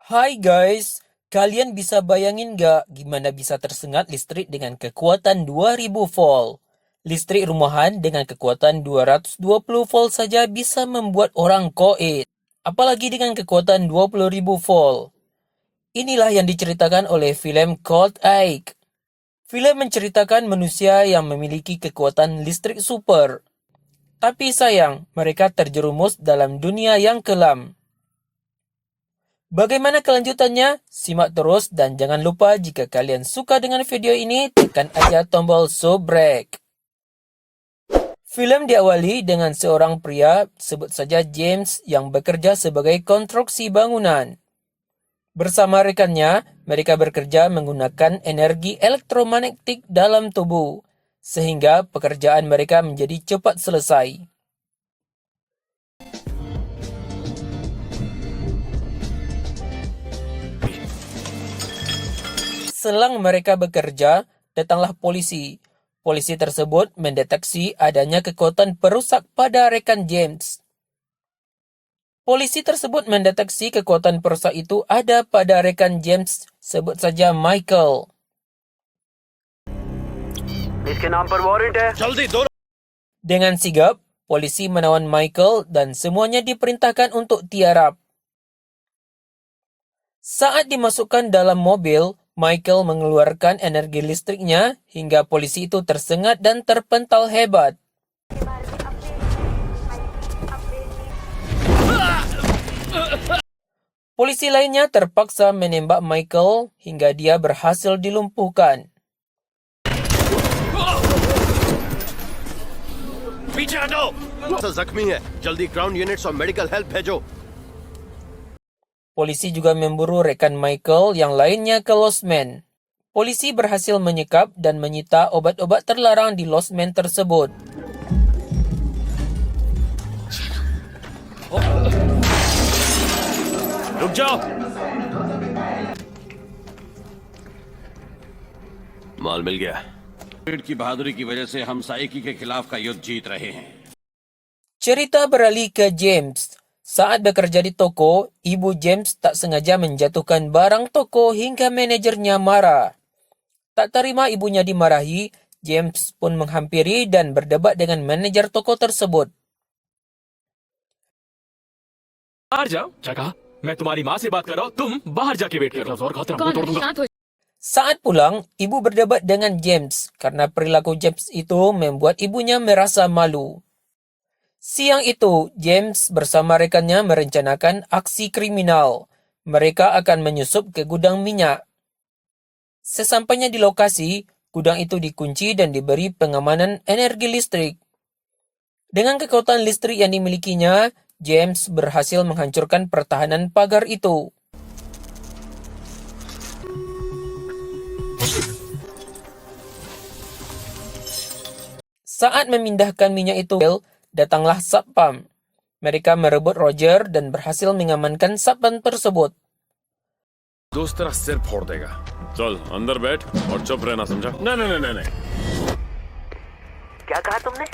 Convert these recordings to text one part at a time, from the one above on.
Hai guys, kalian bisa bayangin nggak gimana bisa tersengat listrik dengan kekuatan 2000 volt? Listrik rumahan dengan kekuatan 220 volt saja bisa membuat orang koit. Apalagi dengan kekuatan 20.000 volt. Inilah yang diceritakan oleh film Cold Ike. Film menceritakan manusia yang memiliki kekuatan listrik super. Tapi sayang, mereka terjerumus dalam dunia yang kelam. Bagaimana kelanjutannya? Simak terus dan jangan lupa jika kalian suka dengan video ini, tekan aja tombol subscribe. Film diawali dengan seorang pria, sebut saja James, yang bekerja sebagai konstruksi bangunan. Bersama rekannya, mereka bekerja menggunakan energi elektromagnetik dalam tubuh, sehingga pekerjaan mereka menjadi cepat selesai. Selang mereka bekerja, datanglah polisi. Polisi tersebut mendeteksi adanya kekuatan perusak pada rekan James. Polisi tersebut mendeteksi kekuatan perusak itu ada pada rekan James, sebut saja Michael. इसके नाम पर वारंट है। Dengan sigap, polisi menawan Michael dan semuanya diperintahkan untuk tiarap. Saat dimasukkan dalam mobil, Michael mengeluarkan energi listriknya hingga polisi itu tersengat dan terpental hebat. Polisi lainnya terpaksa menembak Michael hingga dia berhasil dilumpuhkan. पीछे हटो। जख्मी है, जल्दी ground units और medical help भेजो। Polisi juga memburu rekan Michael yang lainnya ke losmen. Polisi berhasil menyekap dan menyita obat-obat terlarang di losmen tersebut. रुक जाओ। माल मिल गया। की बहादुरी की वजह से हम साइकी के खिलाफ का युद्ध जीत रहे हैं। Cerita beralih ke James. Saat bekerja di toko, ibu James tak sengaja menjatuhkan barang toko hingga manajernya marah. Tak terima ibunya dimarahi, James pun menghampiri dan berdebat dengan manajer toko tersebut. बाहर जाओ। क्या कहा? मैं तुम्हारी माँ से बात कर रहा हूँ, तुम बाहर जाके वेट करो। और खा तेरा मुंह तोड़ दूंगा। Saat pulang, ibu berdebat dengan James karena perilaku James itu membuat ibunya merasa malu. Siang itu, James bersama rekannya merencanakan aksi kriminal. Mereka akan menyusup ke gudang minyak. Sesampainya di lokasi, gudang itu dikunci dan diberi pengamanan energi listrik. Dengan kekuatan listrik yang dimilikinya, James berhasil menghancurkan pertahanan pagar itu. Saat memindahkan minyak itu, datanglah satpam. Mereka merebut Roger dan berhasil mengamankan satpam tersebut. दोस्त तेरा सिर फोड़ देगा। चल अंदर बैठ और चुप रहना, समझा? नहीं। क्या कहा तुमने?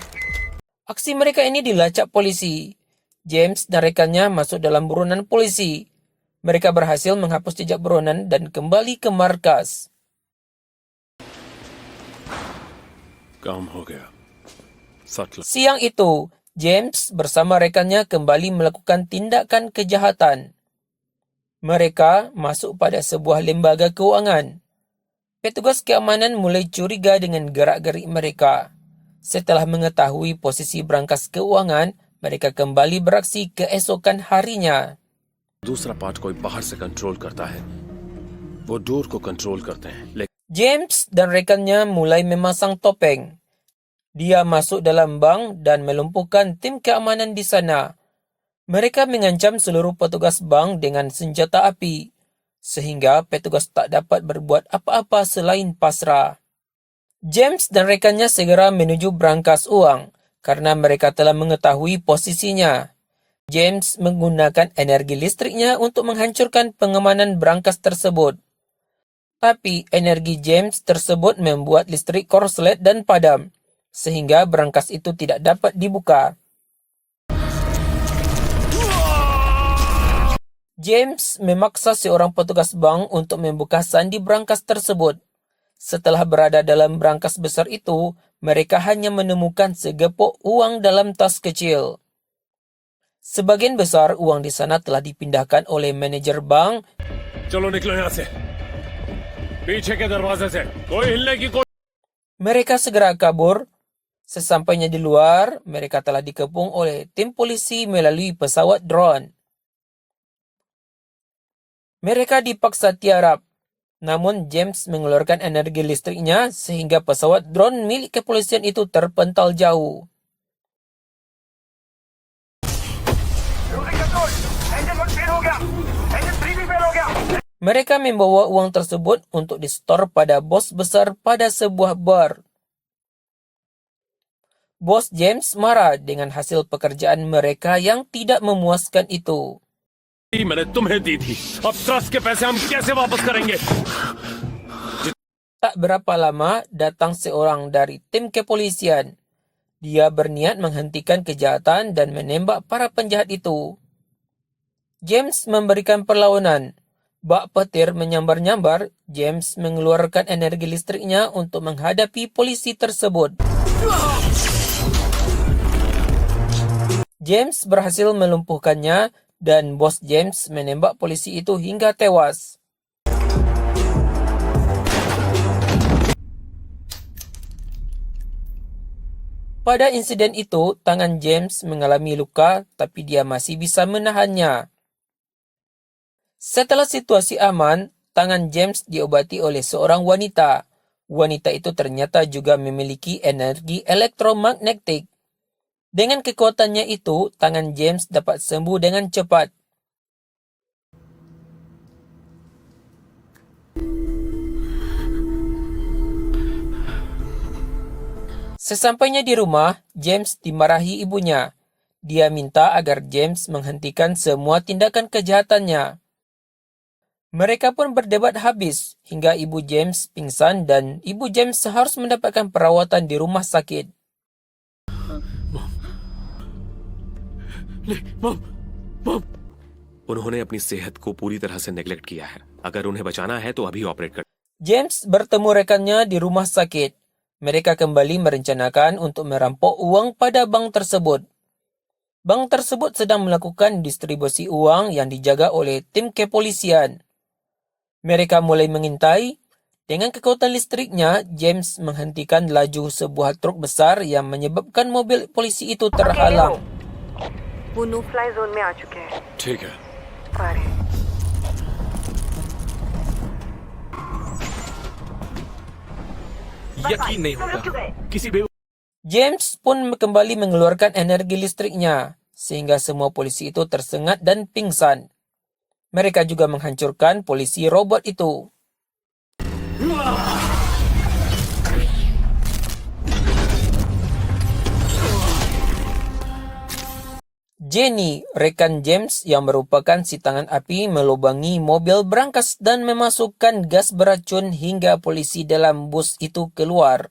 Aksi mereka ini dilacak polisi. James dan rekannya masuk dalam buronan polisi. Mereka berhasil menghapus jejak buronan dan kembali ke markas. काम हो गया। Subtle. Siang itu, James bersama rekannya kembali melakukan tindakan kejahatan. Mereka masuk pada sebuah lembaga keuangan. Petugas keamanan mulai curiga dengan gerak-gerik mereka. Setelah mengetahui posisi brankas keuangan, mereka kembali beraksi keesokan harinya. दूसरा पार्ट कोई बाहर से कंट्रोल करता है, वो डोर को कंट्रोल करते हैं। लेकिन James dan rekannya mulai memasang topeng. Dia masuk dalam bank dan melumpuhkan tim keamanan di sana. Mereka mengancam seluruh petugas bank dengan senjata api, sehingga petugas tak dapat berbuat apa-apa selain pasrah. James dan rekannya segera menuju brankas uang, karena mereka telah mengetahui posisinya. James menggunakan energi listriknya untuk menghancurkan pengamanan brankas tersebut. Tapi energi James tersebut membuat listrik korslet dan padam, sehingga brankas itu tidak dapat dibuka. James memaksa seorang petugas bank untuk membuka sandi brankas tersebut. Setelah berada dalam brankas besar itu, mereka hanya menemukan segepok uang dalam tas kecil. Sebagian besar uang di sana telah dipindahkan oleh manajer bank. चलो निकलो यहाँ से पीछे के दरवाजे से कोई हिलने की कोई Mereka segera kabur. Sesampainya di luar, mereka telah dikepung oleh tim polisi melalui pesawat drone. Mereka dipaksa tiarap, namun James mengeluarkan energi listriknya sehingga pesawat drone milik kepolisian itu terpental jauh. Mereka membawa uang tersebut untuk disetor pada bos besar pada sebuah bar. Bos James marah dengan hasil pekerjaan mereka yang tidak memuaskan itu. मैंने तुम्हें दी थी अब ट्रस्ट के पैसे हम कैसे वापस करेंगे Tak berapa lama datang seorang dari tim kepolisian. Dia berniat menghentikan kejahatan dan menembak para penjahat itu. James memberikan perlawanan. Bak petir menyambar-nyambar, James mengeluarkan energi listriknya untuk menghadapi polisi tersebut. James berhasil melumpuhkannya dan bos James menembak polisi itu hingga tewas. Pada insiden itu, tangan James mengalami luka, tapi dia masih bisa menahannya. Setelah situasi aman, tangan James diobati oleh seorang wanita. Wanita itu ternyata juga memiliki energi elektromagnetik. Dengan kekuatannya itu, tangan James dapat sembuh dengan cepat. Sesampainya di rumah, James dimarahi ibunya. Dia minta agar James menghentikan semua tindakan kejahatannya. Mereka pun berdebat habis hingga ibu James pingsan dan ibu James harus mendapatkan perawatan di rumah sakit. मम मम उन्होंने अपनी सेहत को पूरी तरह से नेग्लेक्ट किया है अगर उन्हें बचाना है तो अभी ऑपरेट कर James bertemu rekannya di rumah sakit. Mereka kembali merencanakan untuk merampok uang pada bank tersebut. Bank tersebut sedang melakukan distribusi uang yang dijaga oleh tim kepolisian. Mereka mulai mengintai. Dengan kekuatan listriknya, James menghentikan laju sebuah truk besar yang menyebabkan mobil polisi itu terhalang. वो no fly zone में आ चुके हैं। ठीक है आ रहे हैं। यकीन नहीं होता किसी बे James pun kembali mengeluarkan energi listriknya, sehingga semua polisi itu tersengat dan pingsan. Mereka juga menghancurkan polisi robot itu. Jenny, rekan James yang merupakan si tangan api, melubangi mobil brankas dan memasukkan gas beracun hingga polisi dalam bus itu keluar.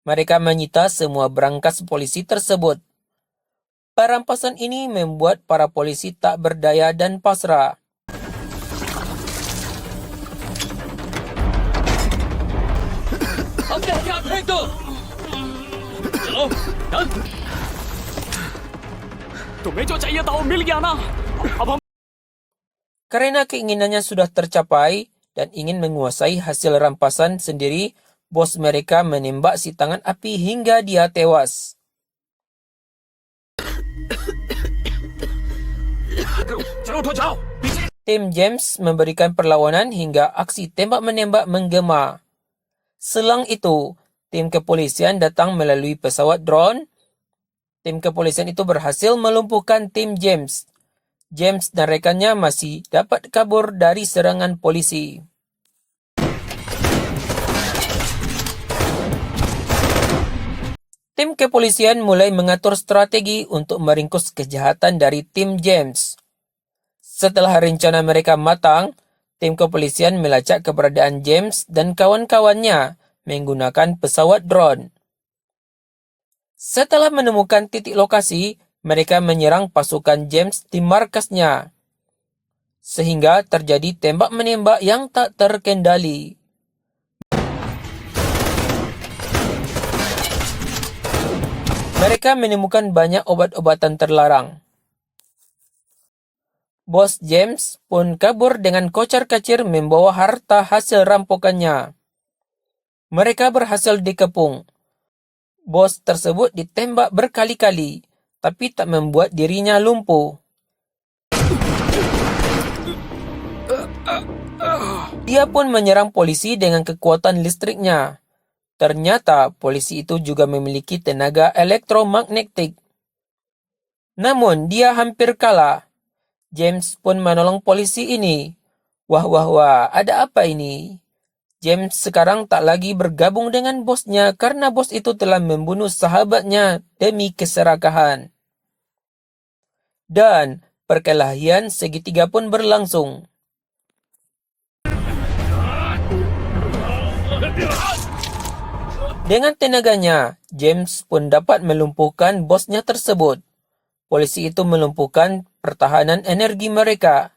Mereka menyita semua brankas polisi tersebut. Perampasan ini membuat para polisi tak berdaya dan pasrah. तुम्हें जो चाहिए था वो मिल गया ना अब हम Karena keinginannya sudah tercapai dan ingin menguasai hasil rampasan sendiri, bos mereka menembak si tangan api hingga dia tewas. चलो उठो जाओ पीछे Tim James memberikan perlawanan hingga aksi tembak-menembak menggema. Selang itu, tim kepolisian datang melalui pesawat drone. Tim kepolisian itu berhasil melumpuhkan tim James. James dan rekannya masih dapat kabur dari serangan polisi. Tim kepolisian mulai mengatur strategi untuk meringkus kejahatan dari tim James. Setelah rencana mereka matang, tim kepolisian melacak keberadaan James dan kawan-kawannya menggunakan pesawat drone. Setelah menemukan titik lokasi, mereka menyerang pasukan James di markasnya. sehingga terjadi tembak-menembak yang tak terkendali. Mereka menemukan banyak obat-obatan terlarang. Bos James pun kabur dengan kocar-kacir membawa harta hasil rampokannya. Mereka berhasil dikepung. Bos tersebut ditembak berkali-kali, tapi tak membuat dirinya lumpuh. Dia pun menyerang polisi dengan kekuatan listriknya. Ternyata polisi itu juga memiliki tenaga elektromagnetik. Namun dia hampir kalah. James pun menolong polisi ini. Wah, wah, wah, ada apa ini? James sekarang tak lagi bergabung dengan bosnya karena bos itu telah membunuh sahabatnya demi keserakahan. Dan perkelahian segitiga pun berlangsung. Dengan tenaganya, James pun dapat melumpuhkan bosnya tersebut. Polisi itu melumpuhkan pertahanan energi mereka.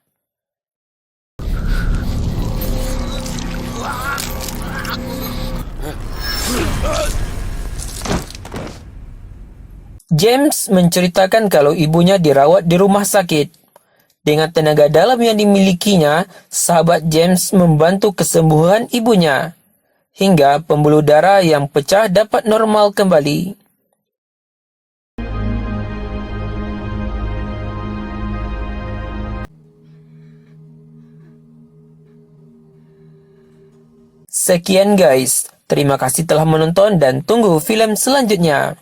James menceritakan kalau ibunya dirawat di rumah sakit. Dengan tenaga dalam yang dimilikinya, sahabat James membantu kesembuhan ibunya, hingga pembuluh darah yang pecah dapat normal kembali. Sekian guys, terima kasih telah menonton dan tunggu film selanjutnya.